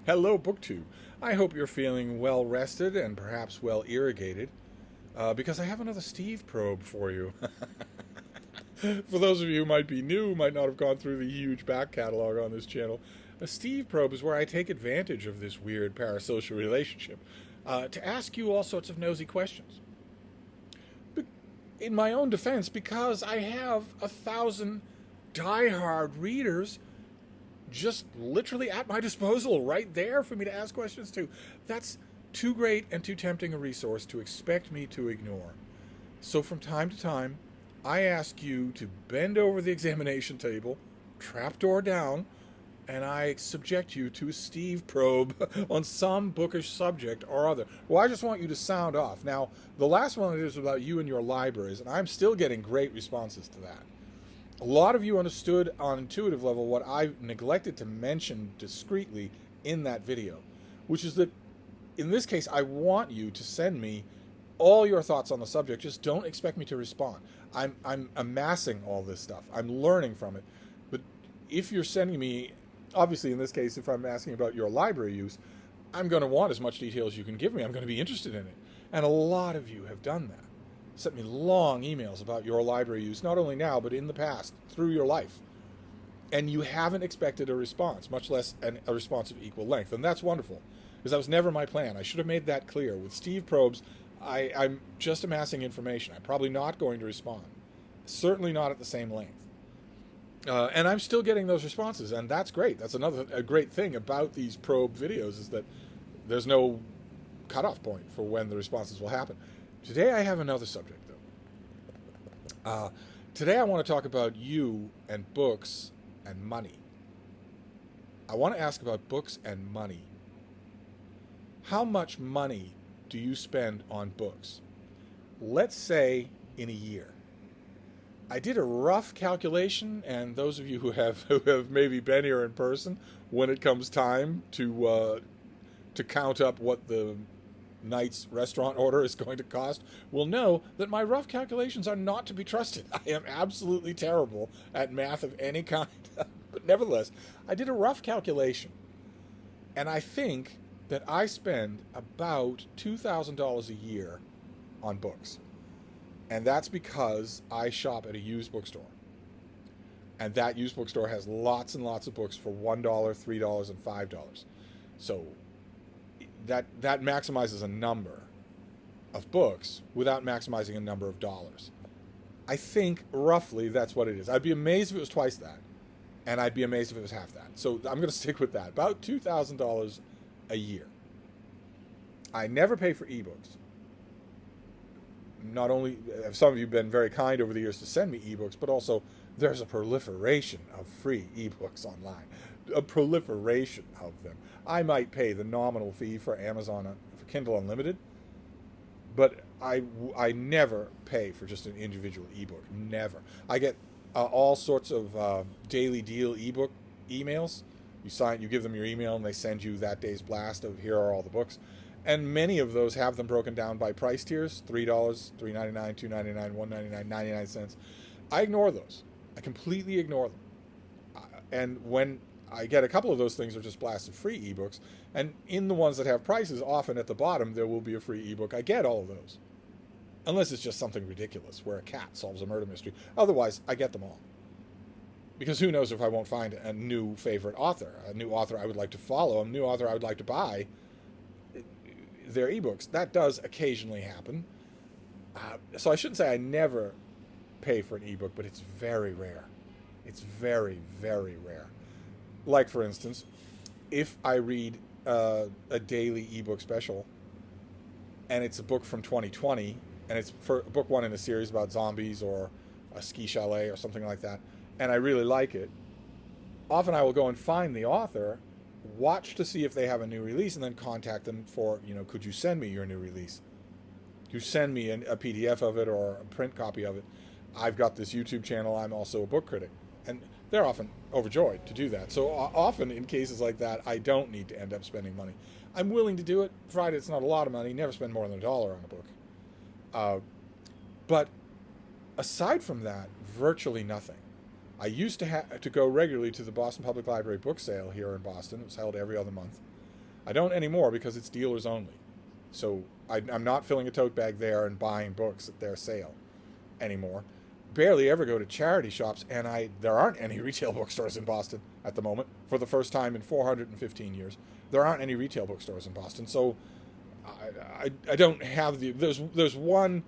Hello, BookTube. I hope you're feeling well rested and perhaps well irrigated, because I have another Steve probe for you. For those of you who might be new, might not have gone through the huge back catalog on this channel, a Steve probe is where I take advantage of this weird parasocial relationship to ask you all sorts of nosy questions. In my own defense, because I have 1,000 diehard readers just literally at my disposal right there for me to ask questions to. That's too great and too tempting a resource to expect me to ignore. So from time to time, I ask you to bend over the examination table, trapdoor down, and I subject you to a Steve probe on some bookish subject or other. Well, I just want you to sound off. Now, the last one is about you and your libraries, and I'm still getting great responses to that. A lot of you understood on intuitive level what I neglected to mention discreetly in that video, which is that in this case, I want you to send me all your thoughts on the subject. Just don't expect me to respond. I'm amassing all this stuff. I'm learning from it. But if you're sending me, obviously in this case, if I'm asking about your library use, I'm going to want as much detail as you can give me. I'm going to be interested in it. And a lot of you have done that. Sent me long emails about your library use, not only now, but in the past, through your life. And you haven't expected a response, much less a response of equal length. And that's wonderful, because that was never my plan. I should have made that clear. With Steve probes, I'm just amassing information. I'm probably not going to respond. Certainly not at the same length. And I'm still getting those responses, and that's great. That's a great thing about these probe videos, is that there's no cutoff point for when the responses will happen. Today I have another subject, though. Today I want to talk about you and books and money. I want to ask about books and money. How much money do you spend on books? Let's say in a year. I did a rough calculation, and those of you who have maybe been here in person, when it comes time to count up what the night's restaurant order is going to cost, will know that my rough calculations are not to be trusted. I am absolutely terrible at math of any kind. But nevertheless, I did a rough calculation, and I think that I spend about $2,000 a year on books. And that's because I shop at a used bookstore. And that used bookstore has lots and lots of books for $1, $3, and $5. So that maximizes a number of books without maximizing a number of dollars. I think roughly that's what it is. I'd be amazed if it was twice that, and I'd be amazed if it was half that. So I'm going to stick with that. About $2,000 a year. I never pay for ebooks. Not only have some of you been very kind over the years to send me ebooks, but also there's a proliferation of free ebooks online. A proliferation of them. I might pay the nominal fee for Amazon, for Kindle Unlimited, but I never pay for just an individual ebook. Never. I get all sorts of daily deal ebook emails. You give them your email, and they send you that day's blast of here are all the books. And many of those have them broken down by price tiers: $3, $3.99, $2.99, $1.99, 99 cents. I ignore those. I completely ignore them. And when I get a couple of those things are just blasted free ebooks, and in the ones that have prices, often at the bottom there will be a free ebook. I get all of those, unless it's just something ridiculous where a cat solves a murder mystery. Otherwise, I get them all, because who knows if I won't find a new favorite author, a new author I would like to follow, a new author I would like to buy their ebooks. That does occasionally happen. So I shouldn't say I never pay for an ebook, but it's very rare. It's very, very rare. Like, for instance, if I read a daily ebook special, and it's a book from 2020, and it's for book one in a series about zombies or a ski chalet or something like that, and I really like it, often I will go and find the author, watch to see if they have a new release, and then contact them for, could you send me your new release? You send me a PDF of it or a print copy of it. I've got this YouTube channel. I'm also a book critic. And they're often overjoyed to do that. So often in cases like that, I don't need to end up spending money. I'm willing to do it, provided it's not a lot of money. Never spend more than $1 on a book. But aside from that, virtually nothing. I used to go regularly to the Boston Public Library book sale here in Boston. It was held every other month. I don't anymore because it's dealers only. So I'm not filling a tote bag there and buying books at their sale anymore. Barely ever go to charity shops, and there aren't any retail bookstores in Boston at the moment. For the first time in 415 years, there aren't any retail bookstores in Boston. So I don't have there's one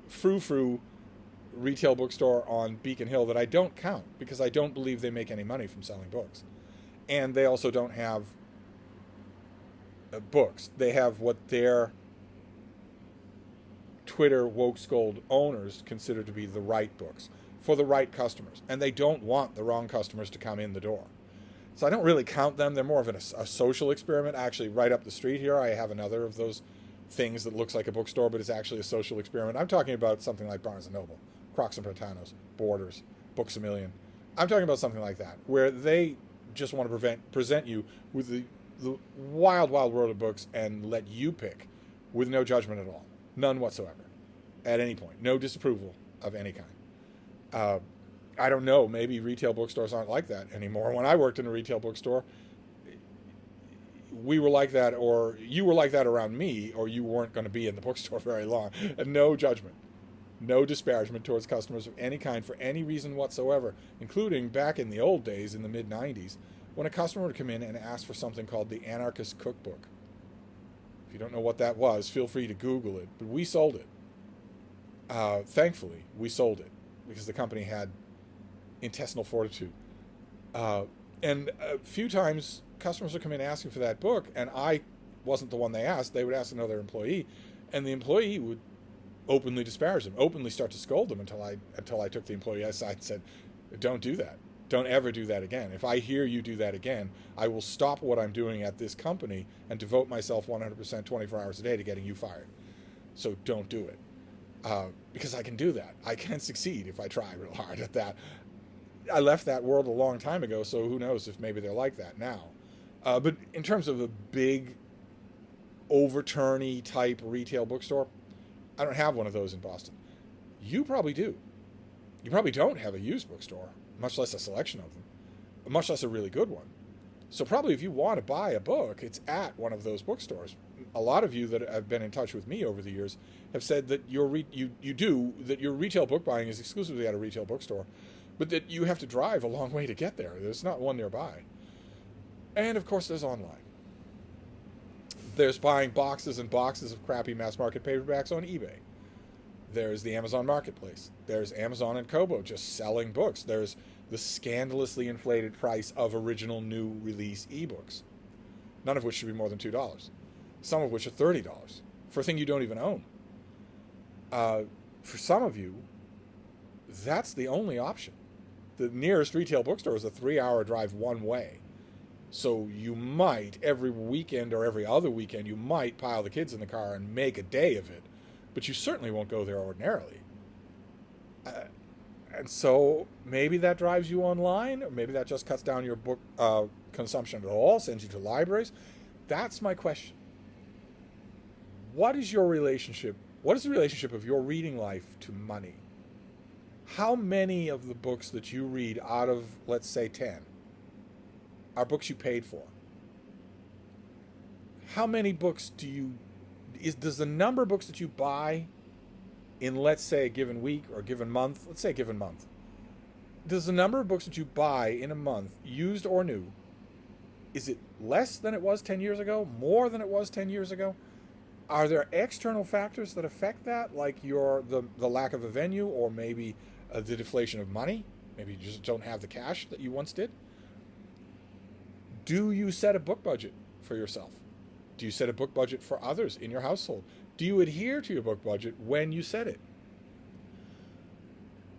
frou-frou retail bookstore on Beacon Hill that I don't count because I don't believe they make any money from selling books, and they also don't have books. They have what their Twitter woke scold owners consider to be the right books for the right customers, and they don't want the wrong customers to come in the door. So I don't really count them. They're more of a social experiment. Actually, right up the street here, I have another of those things that looks like a bookstore, but it's actually a social experiment. I'm talking about something like Barnes & Noble, Crocs and Pantanos, Borders, Books A Million. I'm talking about something like that, where they just want to present you with the wild, wild world of books and let you pick with no judgment at all. None whatsoever, at any point. No disapproval of any kind. I don't know. Maybe retail bookstores aren't like that anymore. When I worked in a retail bookstore, we were like that, or you were like that around me, or you weren't going to be in the bookstore very long. And no judgment, no disparagement towards customers of any kind for any reason whatsoever, including back in the old days in the mid-90s when a customer would come in and ask for something called the Anarchist Cookbook. If you don't know what that was, feel free to Google it. But we sold it. Thankfully, we sold it because the company had intestinal fortitude. And a few times, customers would come in asking for that book, and I wasn't the one they asked. They would ask another employee, and the employee would openly disparage them, openly start to scold them until I took the employee aside and said, "Don't do that. Don't ever do that again. If I hear you do that again, I will stop what I'm doing at this company and devote myself 100% 24 hours a day to getting you fired. So don't do it." Because I can do that. I can succeed if I try real hard at that. I left that world a long time ago, so who knows if maybe they're like that now. But in terms of a big, overturny type retail bookstore, I don't have one of those in Boston. You probably do. You probably don't have a used bookstore, much less a selection of them, much less a really good one. So probably if you want to buy a book, it's at one of those bookstores. A lot of you that have been in touch with me over the years have said that your retail book buying is exclusively at a retail bookstore, but that you have to drive a long way to get there. There's not one nearby. And of course there's online. There's buying boxes and boxes of crappy mass market paperbacks on eBay. There's the Amazon Marketplace. There's Amazon and Kobo just selling books. There's the scandalously inflated price of original new release ebooks, none of which should be more than $2, some of which are $30 for a thing you don't even own. For some of you, that's the only option. The nearest retail bookstore is a 3-hour drive one way. So you might, every weekend or every other weekend, you might pile the kids in the car and make a day of it, but you certainly won't go there ordinarily. And so maybe that drives you online, or maybe that just cuts down your book consumption at all, sends you to libraries. That's my question. What is the relationship of your reading life to money? How many of the books that you read out of, let's say, 10 are books you paid for? How many books does the number of books that you buy in, let's say, a given week or a given month, let's say a given month, does the number of books that you buy in a month, used or new, is it less than it was 10 years ago, more than it was 10 years ago? Are there external factors that affect that, like the lack of a venue, or maybe the deflation of money? Maybe you just don't have the cash that you once did. Do you set a book budget for yourself? Do you set a book budget for others in your household? Do you adhere to your book budget when you set it?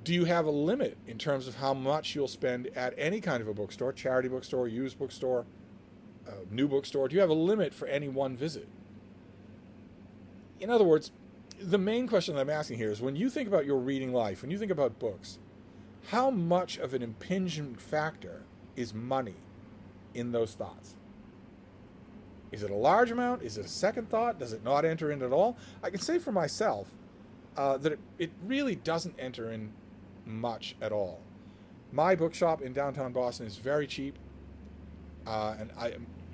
Do you have a limit in terms of how much you'll spend at any kind of a bookstore, charity bookstore, used bookstore, new bookstore? Do you have a limit for any one visit? In other words, the main question that I'm asking here is, when you think about your reading life, when you think about books, how much of an impingement factor is money in those thoughts? Is it a large amount? Is it a second thought? Does it not enter in at all? I can say for myself that it really doesn't enter in much at all. My bookshop in downtown Boston is very cheap, and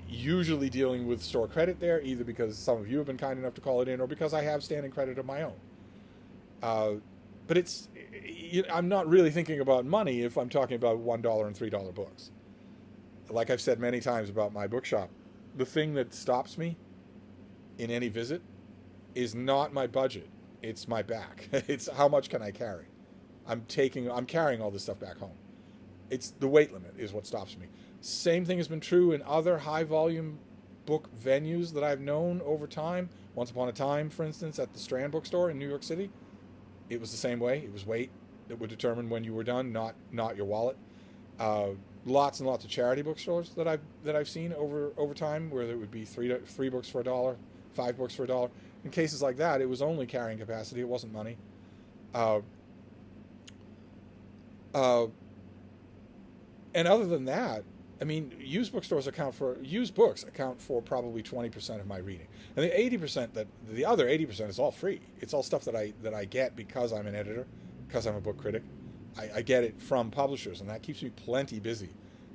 usually dealing with store credit there, either because some of you have been kind enough to call it in or because I have standing credit of my own. But I'm not really thinking about money if I'm talking about $1 and $3 books. Like I've said many times about my bookshop, the thing that stops me in any visit is not my budget. It's my back. It's how much can I carry? I'm carrying all this stuff back home. It's the weight limit is what stops me. Same thing has been true in other high volume book venues that I've known over time. Once upon a time, for instance, at the Strand Bookstore in New York City, it was the same way. It was weight that would determine when you were done, not your wallet. Lots and lots of charity bookstores that I've seen over time, where there would be three books for $1, 5 books for $1. In cases like that, it was only carrying capacity; it wasn't money. And other than that, I mean, used books account for probably 20% of my reading, and the other 80% is all free. It's all stuff that I get because I'm an editor, because I'm a book critic. I get it from publishers, and that keeps me plenty busy.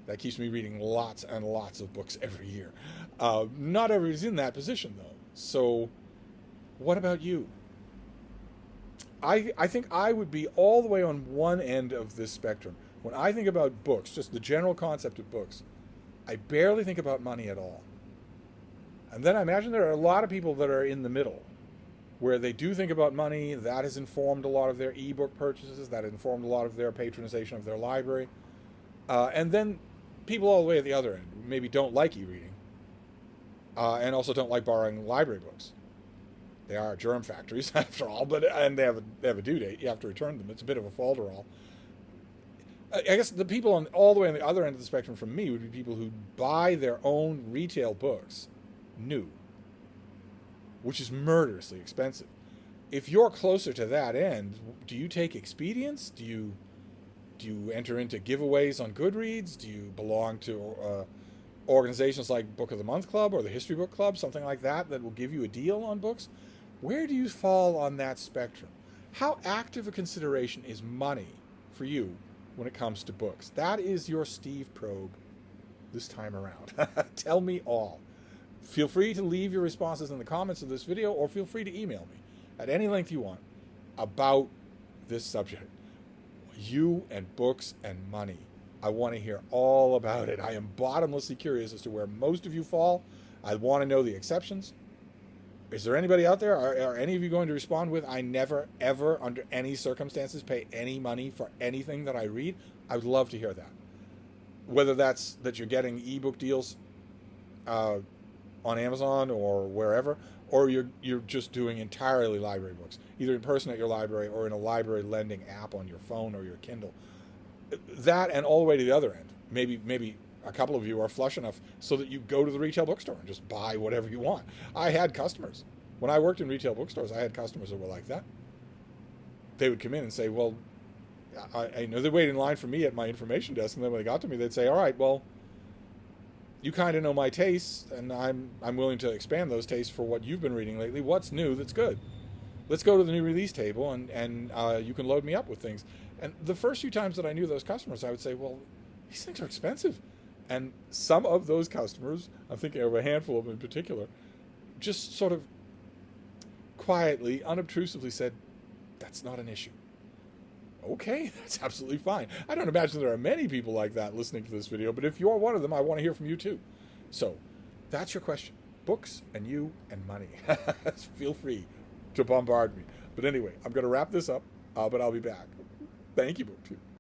That keeps me reading lots and lots of books every year. Not everybody's in that position, though. So what about you? I think I would be all the way on one end of this spectrum. When I think about books, just the general concept of books, I barely think about money at all. And then I imagine there are a lot of people that are in the middle, where they do think about money. That has informed a lot of their ebook purchases. That has informed a lot of their patronization of their library. And then people all the way at the other end maybe don't like e-reading, and also don't like borrowing library books. They are germ factories, after all, and they have a due date. You have to return them. It's a bit of a falderall. I guess the people all the way on the other end of the spectrum from me would be people who buy their own retail books new, which is murderously expensive. If you're closer to that end, do you take expedience? Do you enter into giveaways on Goodreads? Do you belong to organizations like Book of the Month Club or the History Book Club, something like that will give you a deal on books? Where do you fall on that spectrum? How active a consideration is money for you when it comes to books? That is your Steve probe this time around. Tell me all. Feel free to leave your responses in the comments of this video, or feel free to email me at any length you want about this subject. You and books and money. I want to hear all about it. I am bottomlessly curious as to where most of you fall. I want to know the exceptions. Is there anybody out there? Are any of you going to respond with, I never, ever, under any circumstances, pay any money for anything that I read? I would love to hear that. Whether that's that you're getting ebook deals on Amazon or wherever, or you're just doing entirely library books, either in person at your library or in a library lending app on your phone or your Kindle. That, and all the way to the other end. Maybe a couple of you are flush enough so that you go to the retail bookstore and just buy whatever you want. I had customers. When I worked in retail bookstores, I had customers that were like that. They would come in and say, well, I know they wait in line for me at my information desk, and then when they got to me, they'd say, all right, well, you kind of know my tastes, and I'm willing to expand those tastes for what you've been reading lately. What's new that's good? Let's go to the new release table, and you can load me up with things. And the first few times that I knew those customers, I would say, well, these things are expensive. And some of those customers, I'm thinking of a handful of them in particular, just sort of quietly, unobtrusively said, that's not an issue. Okay, that's absolutely fine. I don't imagine there are many people like that listening to this video, but if you're one of them, I want to hear from you too. So that's your question. Books and you and money. Feel free to bombard me. But anyway, I'm going to wrap this up, but I'll be back. Thank you, BookTube.